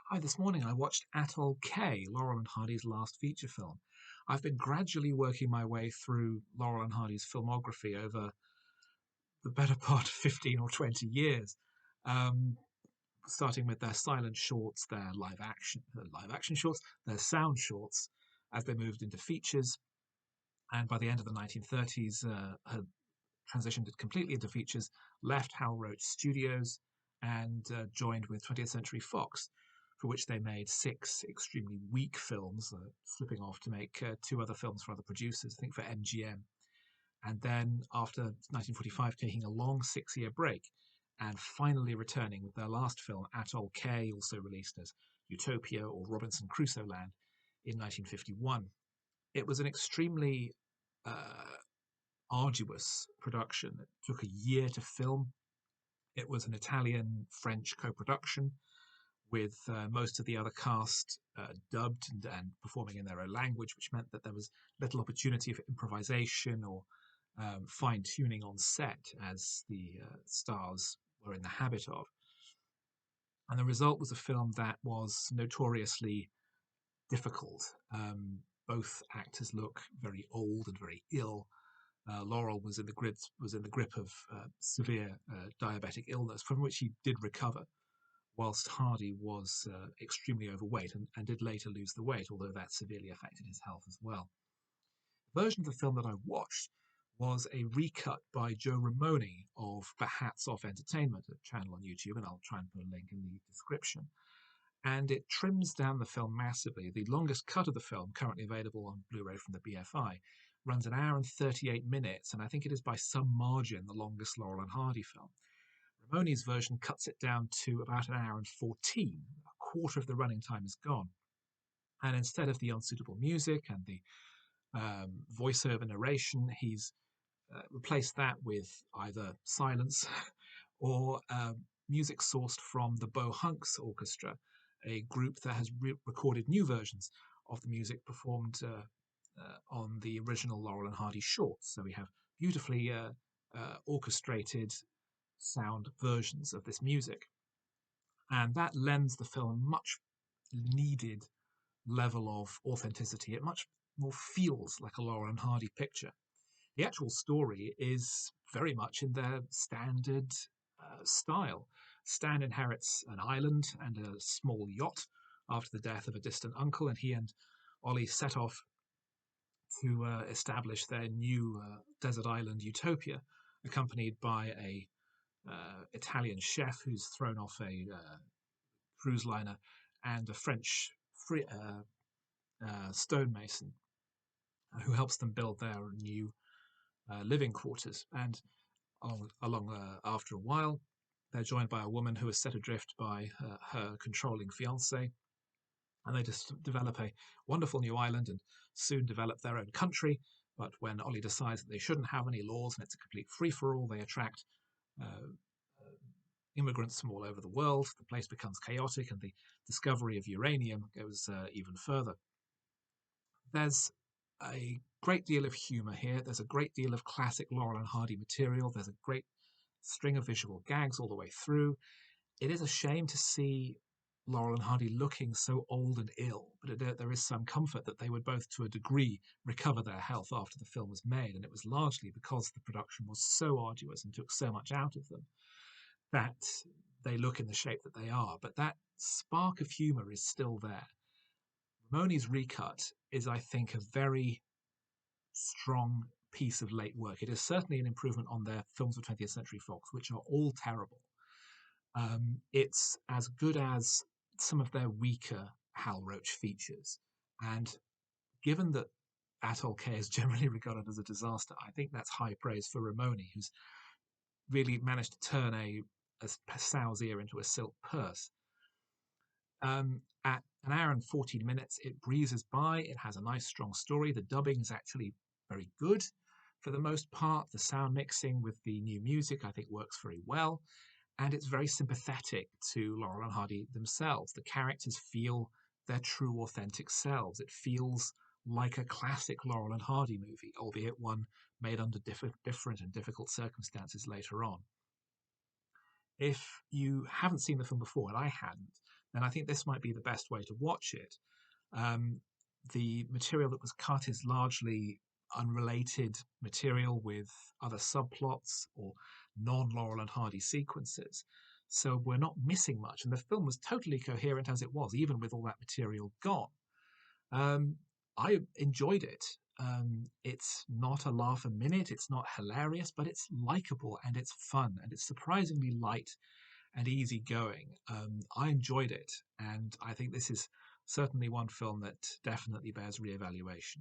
Hi, this morning I watched Atoll K, Laurel and Hardy's last feature film. I've been gradually working my way through Laurel and Hardy's filmography over the better part of 15 or 20 years, um, starting with their silent shorts, their live action shorts, their sound shorts, as they moved into features. And by the end of the 1930s, had transitioned it completely into features, left Hal Roach Studios, and joined with 20th Century Fox, for which they made six extremely weak films, slipping off to make two other films for other producers, I think for MGM. And then, after 1945, taking a long 6 year break and finally returning with their last film, Atoll K, also released as Utopia or Robinson Crusoeland in 1951. It was an extremely uh, arduous production. It took a year to film. It was an Italian French co production with most of the other cast dubbed and performing in their own language, which meant that there was little opportunity for improvisation or fine tuning on set, as the stars were in the habit of. And the result was a film that was notoriously difficult. Both actors look very old and very ill. Laurel was in the grip of severe diabetic illness, from which he did recover, whilst Hardy was extremely overweight and did later lose the weight, although that severely affected his health as well. The version of the film that I watched was a recut by Joe Ramoni of the Hats Off Entertainment, a channel on YouTube, and I'll try and put a link in the description. And it trims down the film massively. The longest cut of the film, currently available on Blu-ray from the BFI, runs an hour and 38 minutes, and I think it is by some margin the longest Laurel and Hardy film. Ramoni's version cuts it down to about an hour and 14. A quarter of the running time is gone. And instead of the unsuitable music and the voiceover narration, he's replaced that with either silence or music sourced from the Bo Hunks Orchestra, a group that has recorded new versions of the music performed on the original Laurel and Hardy shorts. So we have beautifully orchestrated sound versions of this music. And that lends the film a much needed level of authenticity. It much more feels like a Laurel and Hardy picture. The actual story is very much in their standard style. Stan inherits an island and a small yacht after the death of a distant uncle, and he and Ollie set off to establish their new desert island utopia, accompanied by a Italian chef who's thrown off a cruise liner and a French stonemason who helps them build their new living quarters. And after a while, they're joined by a woman who is set adrift by her controlling fiance, and they just develop a wonderful new island and soon develop their own country. But when Ollie decides that they shouldn't have any laws and it's a complete free for all, they attract uh, immigrants from all over the world. The place becomes chaotic, and the discovery of uranium goes even further. There's a great deal of humour here. There's a great deal of classic Laurel and Hardy material. There's a great string of visual gags all the way through. It is a shame to see Laurel and Hardy looking so old and ill, but there is some comfort that they would both, to a degree, recover their health after the film was made, and it was largely because the production was so arduous and took so much out of them that they look in the shape that they are. But that spark of humour is still there. Ramoni's recut is, I think, a very strong piece of late work. It is certainly an improvement on their films of 20th Century Fox, which are all terrible. It's as good as some of their weaker Hal Roach features. And given that Atoll K is generally regarded as a disaster, I think that's high praise for Ramoni, who's really managed to turn a sow's ear into a silk purse. At an hour and 14 minutes, it breezes by. It has a nice, strong story. The dubbing is actually very good for the most part. The sound mixing with the new music, I think, works very well. And it's very sympathetic to Laurel and Hardy themselves. The characters feel their true, authentic selves. It feels like a classic Laurel and Hardy movie, albeit one made under different and difficult circumstances later on. If you haven't seen the film before, and I hadn't, then I think this might be the best way to watch it. Um, the material that was cut is largely unrelated material with other subplots or non-Laurel and Hardy sequences. So we're not missing much. And the film was totally coherent as it was, even with all that material gone. Um, I enjoyed it. It's not a laugh a minute, it's not hilarious, but it's likable and it's fun and it's surprisingly light and easygoing. I enjoyed it, and I think this is certainly one film that definitely bears reevaluation.